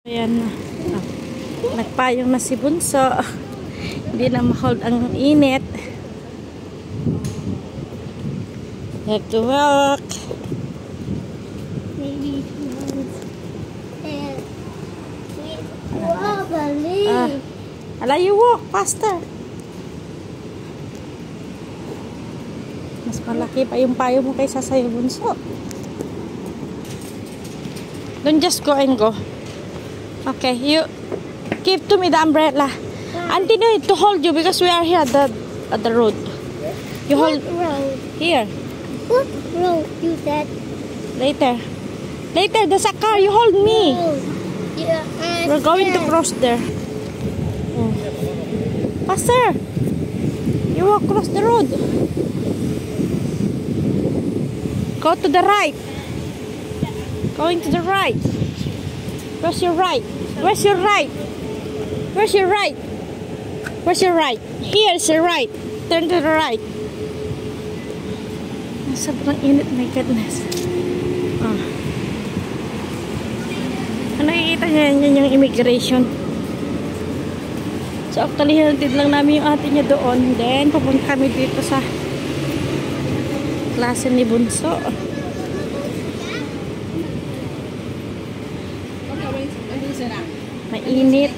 Ayan na. Oh. Nagpayong na si Bunso. Hindi na ma-hold ang init. Have to walk. Maybe Ala, you walk faster. Mas malaki pa yung payo mo kaysa sa'yo, Bunso. Don't just go and go. Okay, you give to me the umbrella. Auntie need to hold you because we are here at the road. You hold road? Here. What road you said? Later. Later, there's a car. You hold me. Yeah, We're going to cross there. Oh. Faster. You walk across the road. Go to the right. Going to the right. Where's your right? Where's your right? Where's your right? Where's your right? Here's your right. Turn to the right. Sobrang init, my goodness. Oh. Nakikita niya yan yung immigration. So actually, hinatid lang namin yung ate niya doon. Then, pupunta kami dito sa klase ni Bunso. Mainit.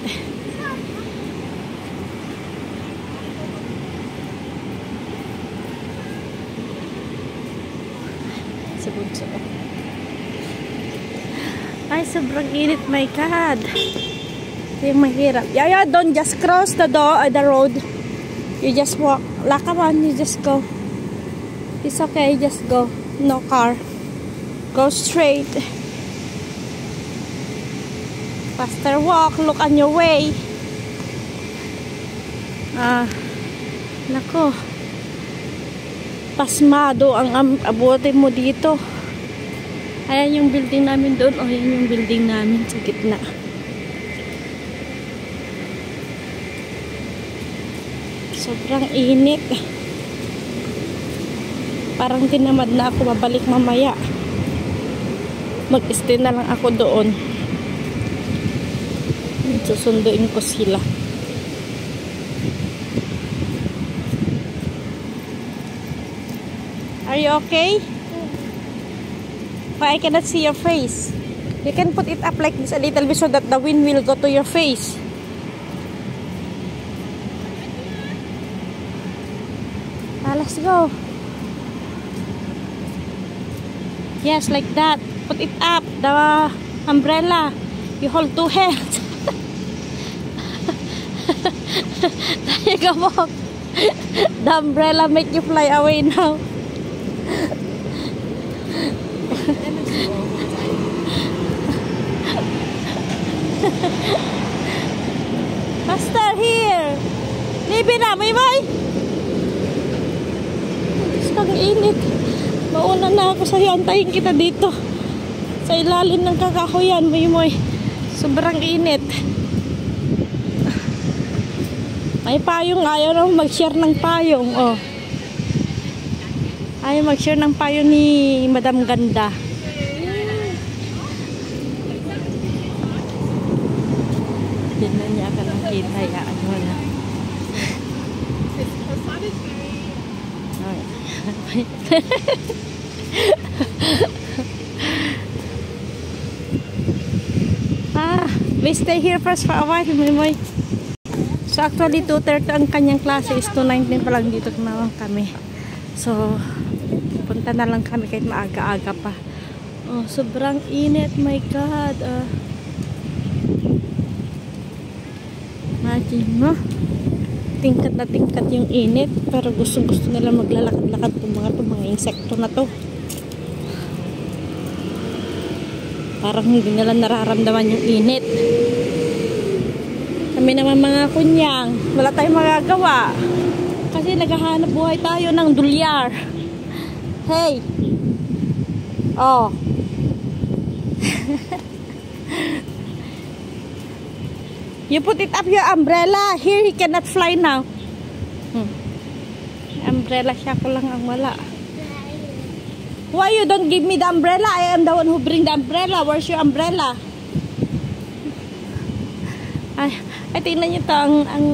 Sa Bunso. Ay, sobrang init, my God. Ito yung mahirap. Yeah, don't just cross the road. You just walk. Come on, you just go. It's okay, just go. No car. Go straight. Faster walk. Look on your way. Nako. Pasmado ang abutin mo dito. Ayan yung building namin doon. O, yan yung building namin sa gitna. Sobrang init. Parang tinamad na ako mabalik mamaya. Mag-stay na lang ako doon. Susunduin ko sila. Are you okay? But I cannot see your face. You can put it up like this a little bit so that the wind will go to your face. Let's go. Yes, like that. Put it up, the umbrella. You hold two hands. There you go. The umbrella make you fly away now. Faster here. Libi na, may. Ang init. Mauna na ako sa'yo. Antayin kita dito. Sa ilalim ng kakahuyan, may. Sobrang init. May payong. Ayaw na mag-share ng payong. Oh. Ayaw mag-share ng payong ni Madam Ganda. Hindi na niya ka nakita. Yaan mo na. We stay here first for a while, Mimoy. So actually 2:30 ang kanyang klase is 2:19 pa lang dito naman kami. So punta na lang kami kahit maaga-aga pa. Oh, sobrang init, my God. Imagine mo. Tingkat na tingkat yung init, pero gusto nila maglalakad-lakad itong mga insekto na to. Parang hindi nila nararamdaman yung init. Kami naman mga kunyang, wala tayong magagawa kasi naghahanap buhay tayo ng dolyar. Hey, oh. You put it up your umbrella. Here he cannot fly now. Umbrella siya ko lang ang wala. Why you don't give me the umbrella? I am the one who bring the umbrella. Where's your umbrella? Ay, tingnan nyo to, ang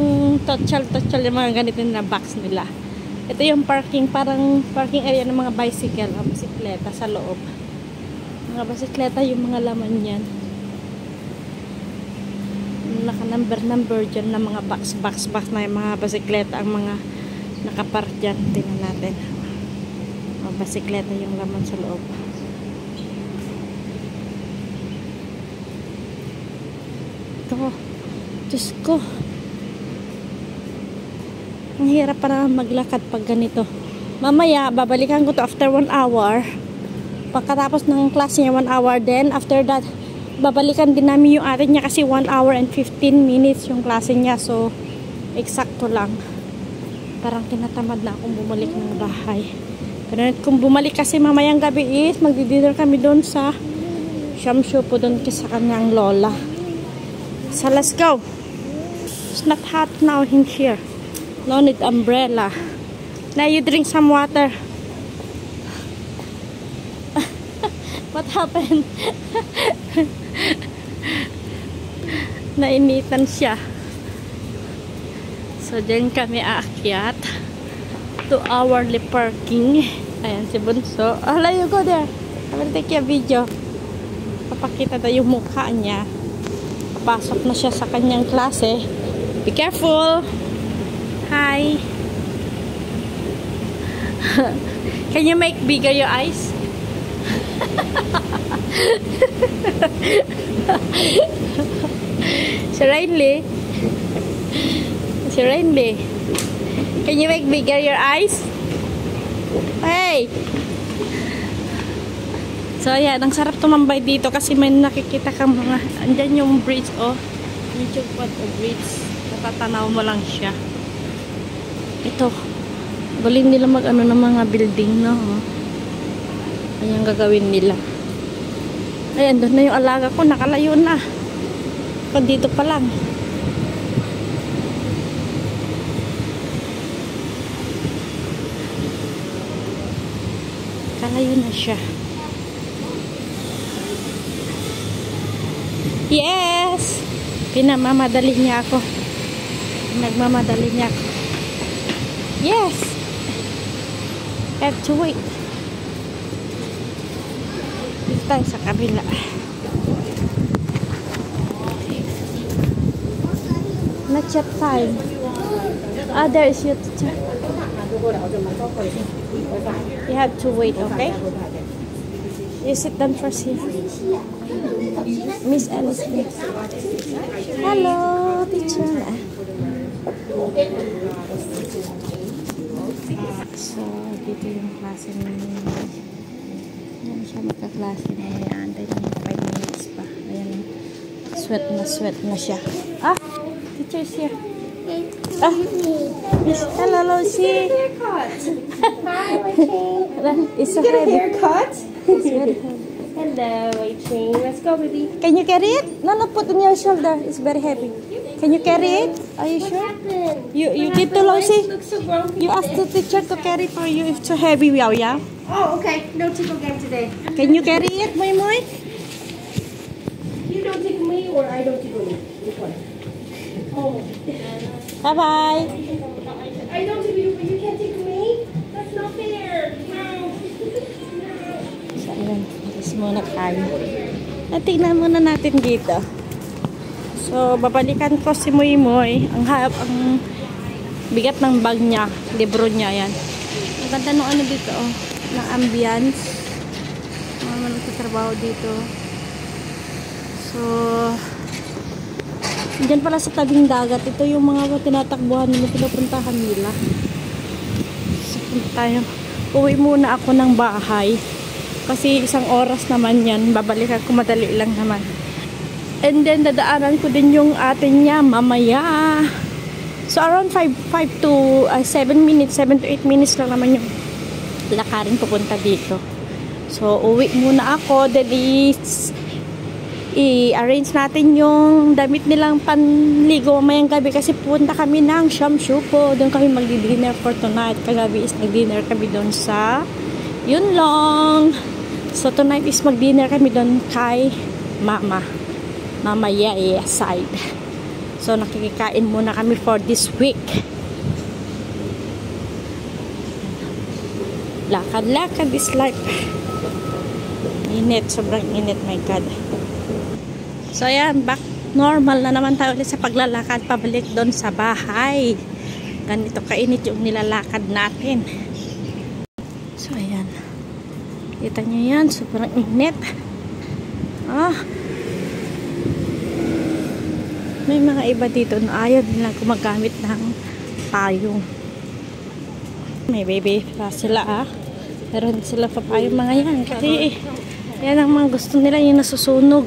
total yung mga ganito na box nila. Ito yung parking, parang parking area ng mga bicycle o bisikleta sa loob. Mga bisikleta yung mga laman yan. Naka-number dyan na mga box na yung mga bisikleta, ang mga nakapark dyan. Tingnan natin. Mga bisikleta yung laman sa loob. Ito. Diyos ko. Ang hirap para maglakad pag ganito. Mamaya, babalikan ko to after 1 hour. Pagkatapos ng klase niya 1 hour, then after that, babalikan din namin yung atin niya kasi 1 hour and 15 minutes yung klase niya. So, eksakto lang. Parang tinatamad na akong bumalik ng bahay. Pero kung bumalik kasi mamayang gabi is, magdi-dinner kami doon sa Shamshu po doon sa kanyang lola. So, let's go. It's not hot now in here. No need umbrella. Now you drink some water. What happened? Nainitan siya. So, dyan kami aakyat. 2-hourly parking. Ayan si Bunso. Oh, you go there. I will take a video. Papakita tayo yung mukha niya. Papasok na siya sa kanyang klase. Be careful. Hi. Can you make bigger your eyes? Si Riley. Can you make bigger your eyes? Hey. So, ayan. Ang sarap tumambay dito kasi may nakikita kang mga, andyan yung bridge, oh. YouTube what a bridge. Natatanaw mo lang siya. Ito. Galing nila mag-ano ng mga building, no? Ayan gagawin nila. Ayan, doon na yung alaga ko. Nakalayo na. Kung dito pa lang. Kalayo na siya. Yes! Pinamamadali niya ako. Nagmamadali niya ako. Yes! Have to wait. Dito tayo sa kabila. Not yet time. Ah, there is your teacher. You have to wait, okay? You sit down first here. Miss Alice. Hello, teacher. So, dito yung klase niya. Ayan siya magkaklase na yan. Antay lang yung 5 minutes pa. Ayan. Sweat na siya. Ah, teacher is here. Ah, Miss, hello, Lucy. It's so heavy. Haircut? It's very heavy. Hello, Wei-Ching. Let's go, baby. Can you carry it? No, put on your shoulder. It's very heavy. Can you carry it? Are you sure? You get to Lucy. Look so grumpy. You ask the teacher to carry for you if it's too heavy, Yao Yao. Oh, okay. No tickle game today. Can you carry it, Moy Moy? You don't tickle me or I don't tickle you. Which one? Oh. Bye-bye. I don't tickle you, but you can't tickle me? That's not fair. No. So, ayan. Alis muna tayo. Tingnan muna natin dito. So, babalikan ko si Moy Moy. Ang bigat ng bag niya. Libro niya, yan. Ang ganda nung ano dito, oh. Ng ambience. Mga nagtatrabaho dito. So, dyan pala sa tabing dagat. Ito yung mga tinatakbuhan nila, pinupuntahan nila. So, punta tayo. Uwi muna ako ng bahay. Kasi 1 oras naman yan. Babalikan ko, madali lang naman. And then, dadaanan ko din yung atin niya mamaya. So, around 7 minutes, 7 to 8 minutes lang naman yung lakarin pupunta dito. So, uwi muna ako. Then, i-arrange natin yung damit nilang panligo mamayang gabi kasi pupunta kami ng Shamshu po. Doon kami magdi-dinner for tonight. Kagabi is nag-dinner kami doon sa Yunlong. So, tonight is mag-dinner kami doon kay Mama Yaya side. So nakikikain muna kami for this week. Lakad-lakad is life. Init, sobrang init, my God. So ayan, back normal na naman tayo ulit sa paglalakad pabalik doon sa bahay. Ganito kainit yung nilalakad natin. So ayan, kita nyo yan, sobrang init. May mga iba dito na ayaw nilang gumagamit ng payong. May baby pa sila pero hindi sila papayong mga yan kasi yan ang mga gusto nila, yung nasusunog.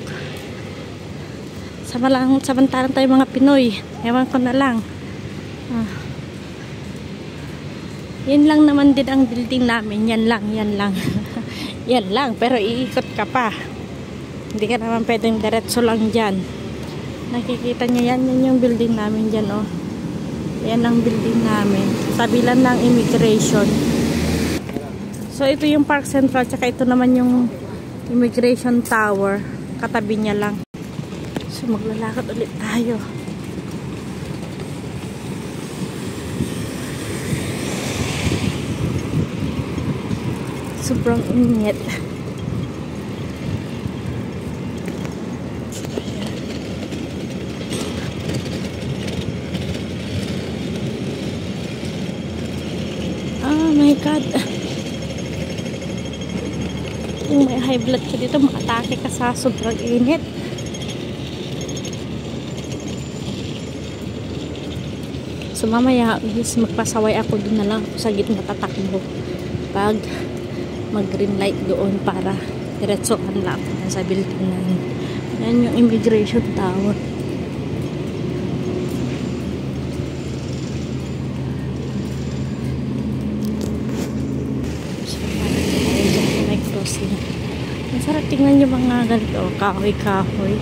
Samantalang tayo mga Pinoy, ewan ko na lang. Yan lang naman din ang building namin, yan lang yan lang, pero iikot ka pa, hindi ka naman pwedeng diretso lang dyan. Nakikita nyo yan yung building namin dyan, oh. Yan ang building namin. Tabilan ng immigration. So, ito yung Park Central. Tsaka ito naman yung immigration tower. Katabi niya lang. So, maglalakad ulit tayo. Sobrang init. Oh my God. Kung may high blood ka dito, maatake ka sa sobrang init. So mamaya, magpasaway ako doon na lang sa gitna tatakbo. Pag mag-green light doon para diretsohan lang sa building na yun. Yan yung immigration tower. Masarap tingnan yung mga ganito, kahoy-kahoy.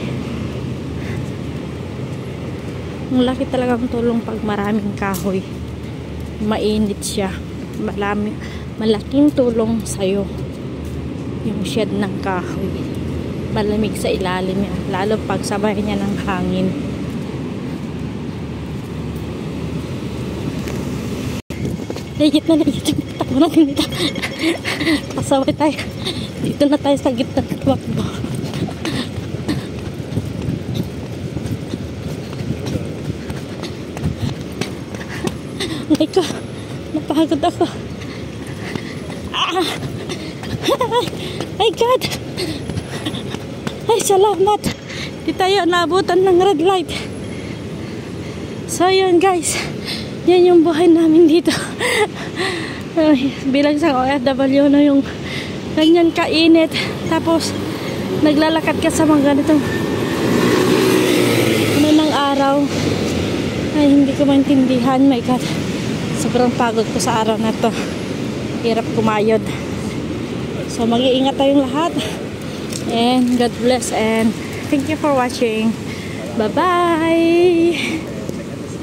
Ang laki talagang tulong pag maraming kahoy. Mainit siya. Malaking tulong sa'yo yung shed ng kahoy. Malamig sa ilalim niya, lalo pag sabay niya ng hangin. Legit na takbo natin dito. Pasaway tayo. Dito na tayo sa gitna ng takbo. Ay ko, napagod ako. Ay God. Ay salamat. Di tayo naabutan ng red light. So yun guys, yan yung buhay namin dito. Bilang isang OFW na yung ganyan kainit, tapos naglalakad ka sa mga ganitong ng araw. Ay hindi ko maintindihan, my God. Sobrang pagod ko sa araw na to. Hirap kumayod. So mag-iingat tayong lahat, and God bless, and thank you for watching. Bye bye.